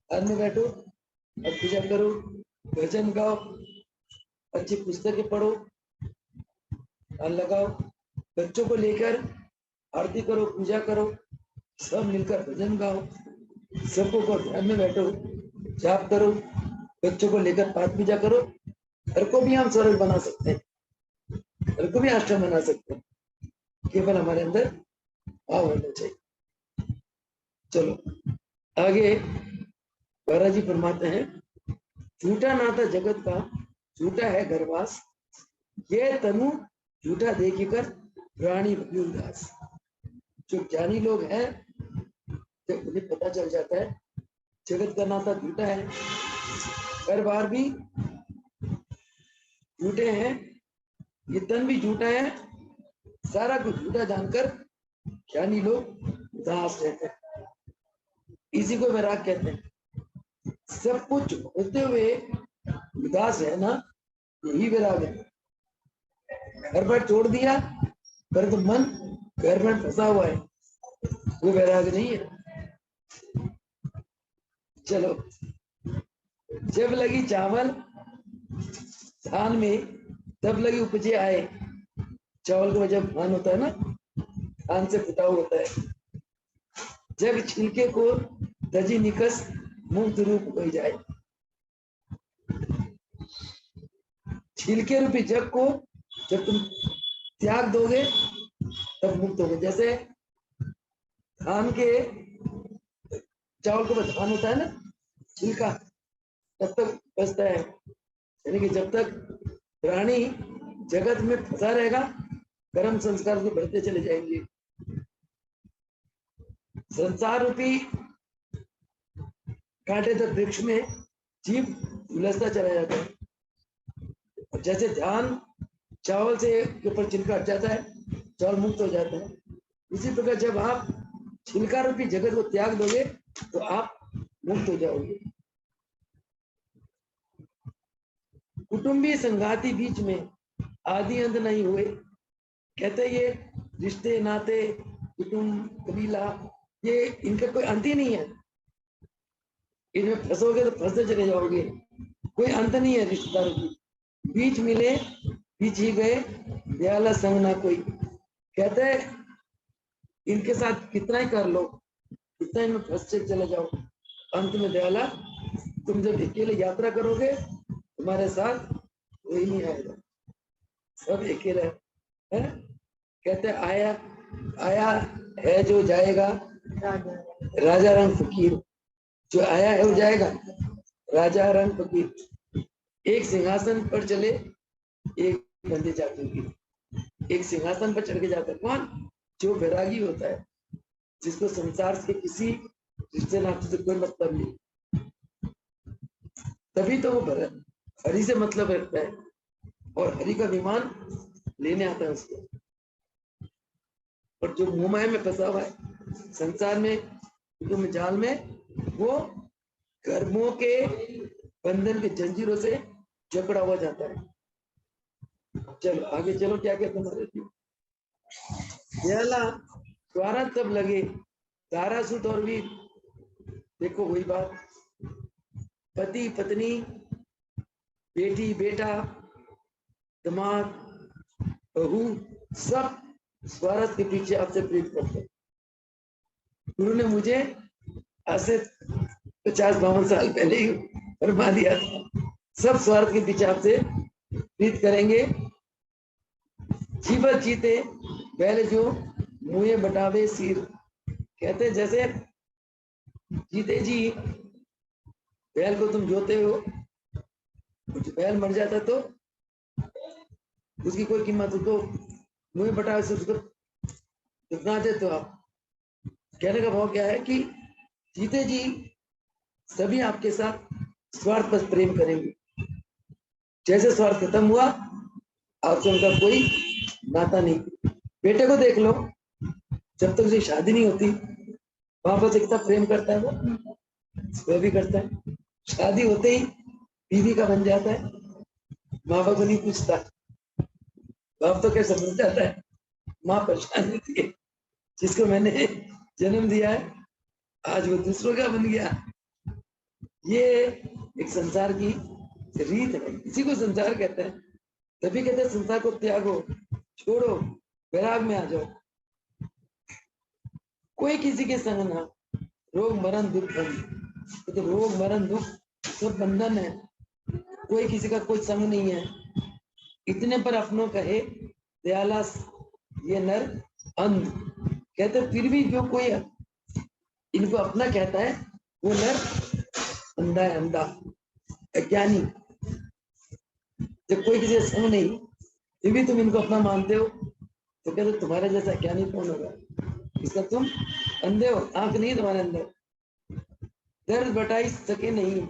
घर में बैठो, अब पूजा करो, भजन गाओ, अच्छी पुस्तकें पढ़ो, ध्यान लगाओ, बच्चों को लेकर आरती करो, पूजा करो, सब मिलकर भजन गाओ, सबको को ध्यान में बैठो, जाप करो, बच्चों को लेकर पाठ पूजा करो। घर को भी हम स्वर्ग बना सकते हैं, घर को भी आश्रम बना सकते हैं, केवल हमारे अंदर भाव होना चाहिए। चलो आगे बाबा जी फरमाते हैं, झूठा नाता जगत का, झूठा है घरवास, ये तनु झूठा देखकर प्राणी बनी उदास। जो ज्ञानी लोग हैं, जब उन्हें पता चल जाता है जगत का नाता झूठा है, घर बार भी झूठे हैं, ये तन भी झूठा है, सारा कुछ झूठा जानकर ज्ञानी लोग उदास रहते हैं। इसी को वैराग कहते हैं। सब कुछ होते हुए उदास है ना, यही वैराग है। घर पर छोड़ दिया पर तो मन घर में फंसा हुआ है, वो वैराग नहीं है। चलो, जब लगी चावल धान में, तब लगी उपजे आए। चावल का जब धान होता है ना, धान से फुटा होता है, जब छिलके को तजी निकस मुक्त रूप हो जाए। छिलके रूपी जग को जब तुम त्याग दोगे तब मुक्त होगे। जैसे धान के, चावल का धान होता है ना, छिलका तब तक बचता है, यानी कि जब तक प्राणी जगत में फंसा रहेगा, कर्म संस्कार से बढ़ते चले जाएंगे। संसार रूपी कांटे तक वृक्ष में जीव उलझता चला जाता है। जैसे धान चावल से ऊपर छिलका हट जाता है, चावल मुक्त हो जाता है, इसी प्रकार जब आप छिलका रूपी जगत को त्याग दोगे तो आप मुक्त हो जाओगे। कुटुंबी संगाति बीच में आदि अंत नहीं हुए। कहते ये रिश्ते नाते कुटुंब कबीला ये इनका कोई अंत ही नहीं है। इनमें फंसोगे तो फंसते चले जाओगे, कोई अंत नहीं है रिश्तेदारों की। बीच मिले बीच ही गए, दयाला संग ना कोई। कहते इनके साथ कितना ही कर लो, कितना इनमें फंसते चले जाओ, अंत में दयाला तुम जब अकेले यात्रा करोगे तुम्हारे साथ कोई नहीं आएगा, सब अकेले है। कहते आया आया है जो जाएगा राजा रंग फकीर, जो आया है वो जाएगा राजा रंग फकीर। एक सिंहासन पर चले एक बंदे जाते की, एक सिंहासन पर चढ़ के जाता है कौन? जो वैरागी होता है, जिसको संसार के किसी रिश्ते नाते से कोई मतलब नहीं, तभी तो वो हरि से मतलब रखता है और हरि का विमान लेने आता है उसको। और जो मोहमाया में फंसा हुआ है संसार में, कुटुंब जाल में, वो कर्मों के बंधन के जंजीरों से जकड़ा हुआ जाता है। चलो आगे चलो, क्या कहते हमारे द्वारा तब लगे तारा सुत और वीर। देखो वही बात, पति पत्नी बेटी बेटा दामाद बहू सब स्वार्थ के पीछे आपसे प्रेरित करते हैं। गुरु ने मुझे आज से 50-52 साल पहले ही फरमा दिया था, सब स्वार्थ के पीछे आपसे प्रीत करेंगे। जीवन जीते पहले जो मुँह बटावे सिर। कहते जैसे जीते जी बैल को तुम जोते हो, कुछ बैल मर जाता तो उसकी कोई कीमत, उसको मुँह बटावे से उसको कितना देते हो आप। कहने का भाव क्या है कि जीते जी सभी आपके साथ स्वार्थ पर प्रेम करेंगे, जैसे स्वार्थ खत्म हुआ आपसे उनका कोई नाता नहीं। बेटे को देख लो, जब तक उसकी शादी नहीं होती वहां पर कितना प्रेम करता है वो भी करता है, शादी होते ही बीवी का बन जाता है, माँ बाप को नहीं पूछता। बाप तो कैसे बन जाता है, माँ परेशान होती है, जिसको मैंने जन्म दिया है आज वो दूसरों का बन गया। ये एक संसार की रीत है, इसी को संसार कहते हैं। तभी कहते हैं संसार को त्यागो, छोड़ो, वैराग में आ जाओ। कोई किसी के संग ना, रोग मरण दुख बंध। तो रोग मरण दुख सब बंधन है, कोई किसी का कोई संग नहीं है। इतने पर अपनों कहे दयाला ये नर अंध। कहते फिर भी जो कोई इनको अपना कहता है वो नर अंधा है, अंधा अज्ञानी। जब कोई किसी का संग नहीं फिर भी तुम इनको अपना मानते हो, तो कहते तुम्हारे जैसा ज्ञानी कौन होगा, इसका तुम अंधे हो, आंख नहीं तुम्हारे अंदर। दर्द बटाई सके नहीं,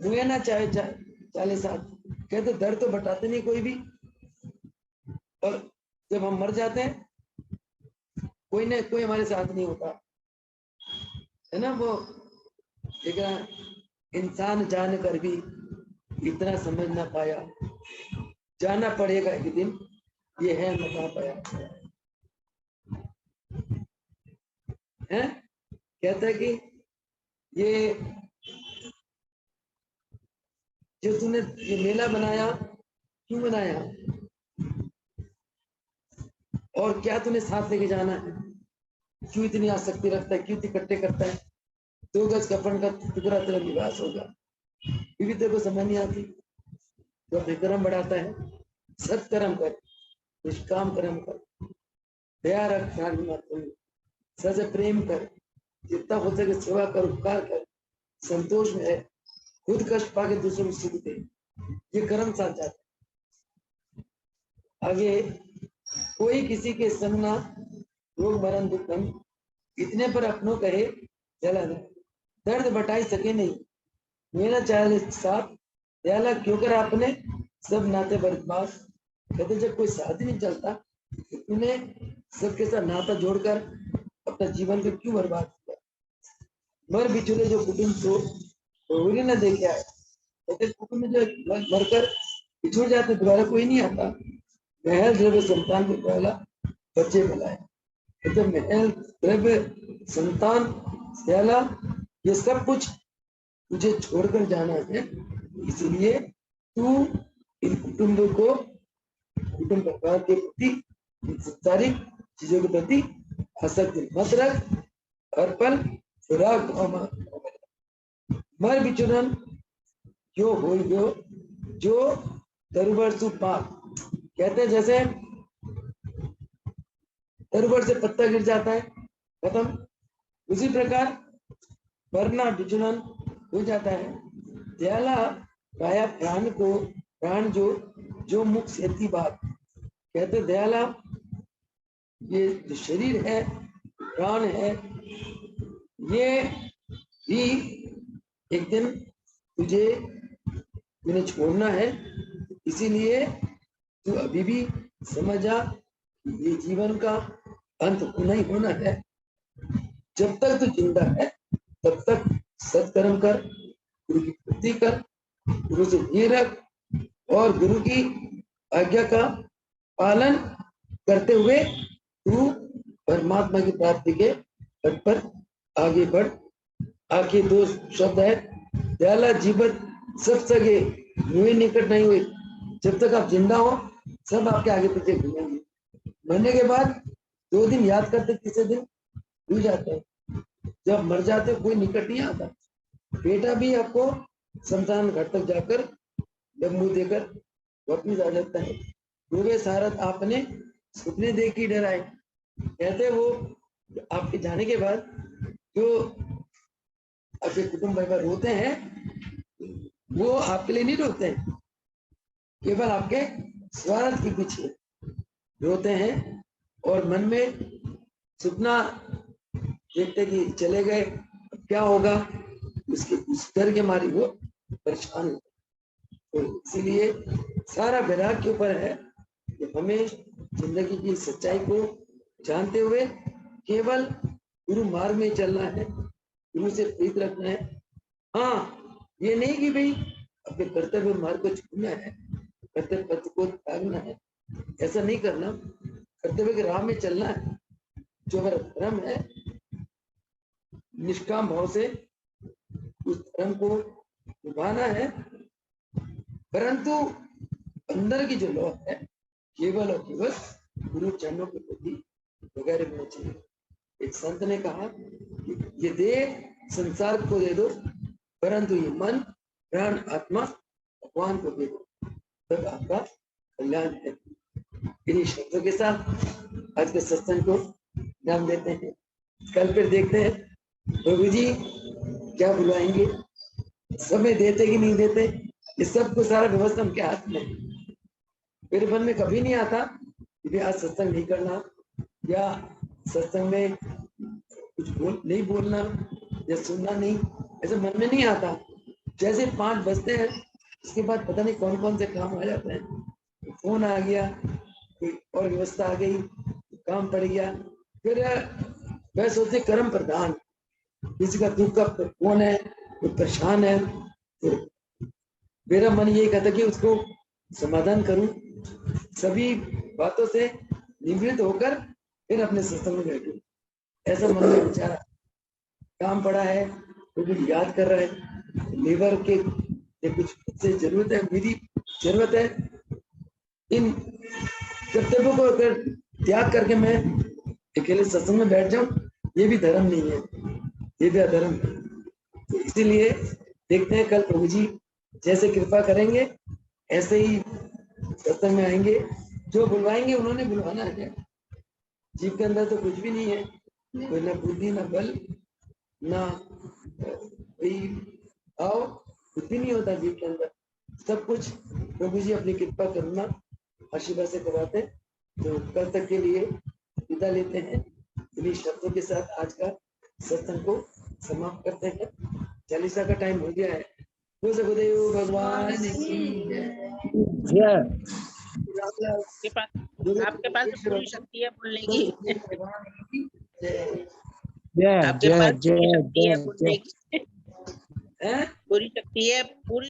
मुए ना चाहे चाले साथ। कहते दर्द तो बटाते नहीं कोई भी, और जब हम मर जाते हैं कोई ना कोई हमारे साथ नहीं होता है ना। वो एक इंसान जान कर भी इतना समझ ना पाया, जाना पड़ेगा एक दिन, ये है न कहा पाया है। कहता है कि ये जो तूने ये मेला बनाया क्यों बनाया, और क्या तूने साथ लेके जाना है, क्यों इतनी आसक्ति रखता है, क्यों इकट्ठे करता है। 2 गज कफन का टुकड़ा तेरा निवास होगा, भी तेरे को समझ नहीं आती। जो विक्रम बढ़ाता है, सत्कर्म कर, निष्काम कर्म कर, दया रख, सच प्रेम कर, जितना हो सके सेवा कर, उपकार कर, संतोष में है, खुद कष्ट पाके दूसरों को सुख दे, ये कर्म साथ जाता है। आगे कोई किसी के संग ना, रोग मरण दुख गम। इतने पर अपनों कहे जला दर्द बटाई सके नहीं, मेरा चाहे साथ दयाला क्यों कर आपने सब नाते बर्बाद। कहते जब कोई साथ ही नहीं चलता तो तूने सबके साथ नाता जोड़कर अपना जीवन को क्यों बर्बाद किया। मर बिछुड़े जो कुटुंब को न देखे आए, कहते कुटुंब में जो मरकर बिछुड़ जाते, दोबारा कोई नहीं आता। महल द्रव्य संतान को पहला बच्चे बुलाए, तो महल द्रव्य संतान पहला ये सब कुछ तुझे छोड़कर जाना है, इसलिए तू इन कुटुंब को, कुटुंब परिवार के प्रति, सांसारिक चीजों के प्रति आसक्ति मत रख। हर पल फिराक मर विचुरन जो हो जो तरुवर्षु पाप, कहते हैं जैसे तरुवर से पत्ता गिर जाता है खत्म, उसी प्रकार वरना विचुरन हो जाता है। दयाला पाया प्राण को, प्राण जो मुख सेती बात, कहते दयाला ये जो शरीर है, प्राण है, ये भी एक दिन तुझे मैंने छोड़ना है, इसीलिए तू अभी भी समझ जा ये जीवन का अंत होना ही होना है। जब तक तू जिंदा है तब तक सत्कर्म कर, गुरु की भक्ति कर, गुरु से धीर रख और गुरु की आज्ञा का पालन करते हुए तू परमात्मा की प्राप्ति के पथ पर आगे बढ़। आखिर दो शब्द है, दयाला जीवत सब सगे मुझे निकट नहीं हुए। जब तक आप जिंदा हो सब आपके आगे पीछे घूमेंगे, मरने के बाद 2 दिन याद करते, तीसरे दिन भूल जाते हैं। जब मर जाते कोई निकट नहीं आता। बेटा भी आपको शमशान घाट तक जाकर डमरू देकर वापिस आ जाता है। डूबे सारथ आपने सपने देखी डराए, कहते वो आपके जाने के बाद जो आपके कुटुंब परिवार रोते हैं वो आपके लिए नहीं रोते हैं, केवल आपके स्वार्थ के पीछे रोते हैं और मन में सपना देखते कि चले गए क्या होगा, उसके उस डर के मारे वो परेशान होते। तो इसीलिए सारा वैराग्य के ऊपर है कि हमें जिंदगी की सच्चाई को जानते हुए केवल गुरु मार्ग में चलना है, गुरु से प्रीत रखना है। हाँ, ये नहीं कि भाई अपने कर्तव्य मार्ग को छोड़ना है, कर्तव्य पथ को त्यागना है, ऐसा नहीं करना। कर्तव्य के राह में चलना है। जो हमारा धर्म है, निष्काम भाव से उस धर्म को निभाना है, परंतु अंदर की जो लौ है केवल और केवल गुरु चरणों के प्रति वगैरह होना चाहिए। एक संत ने कहा कि ये देह संसार को दे दो, परंतु ये मन प्राण आत्मा भगवान को दे दो, तब आपका कल्याण है। इन्हीं शब्दों के साथ आज के सत्संग को नाम देते हैं। कल फिर देखते हैं प्रभु जी क्या बुलाएंगे, समय देते कि नहीं देते, इस सब को सारा व्यवस्था उनके हाथ में। मेरे मन में कभी नहीं आता कि आज सत्संग नहीं करना या सत्संग में कुछ नहीं बोलना या सुनना नहीं, ऐसे मन में नहीं आता। जैसे 5 बजते हैं उसके बाद पता नहीं कौन कौन से काम आ जाते हैं, फोन आ गया, कोई और व्यवस्था आ गई, काम पड़ गया, फिर वह सोचते कर्म प्रधान, किसी का दुख का फोन है, कोई परेशान है, तो मेरा मन यही कहता कि उसको समाधान करूं, सभी बातों से निवृत्त होकर फिर अपने सत्संग में बैठूं। ऐसा मन में विचार, काम पड़ा है, तो कुछ याद कर रहा है, लेबर के कुछ से जरूरत है, मेरी जरूरत है, इन कर्तव्यों को अगर त्याग करके मैं अकेले सत्संग में बैठ जाऊं, ये भी धर्म नहीं है, ये भी अधर्म है। तो इसीलिए देखते हैं कल प्रभु जी जैसे कृपा करेंगे ऐसे ही सत्संग में आएंगे। जो बुलवाएंगे उन्होंने बुलवाना है। जीव के अंदर तो कुछ भी नहीं है, कोई ना बुद्धि ना बल ना आओ, कुछ भी नहीं होता जीव के अंदर। सब कुछ प्रभु जी अपनी कृपा करुणा आशीर्वाद से करवाते। तो कल तक के लिए विदा लेते हैं। इन्हीं शब्दों के साथ आज का सत्संग को समाप्त करते हैं। 40 का टाइम हो गया है। गुरुदेव भगवान आपके पास पूरी शक्ति है बोलने की। जय आपके पास पूरी शक्ति है बोलने की। पूरी शक्ति है, पूरी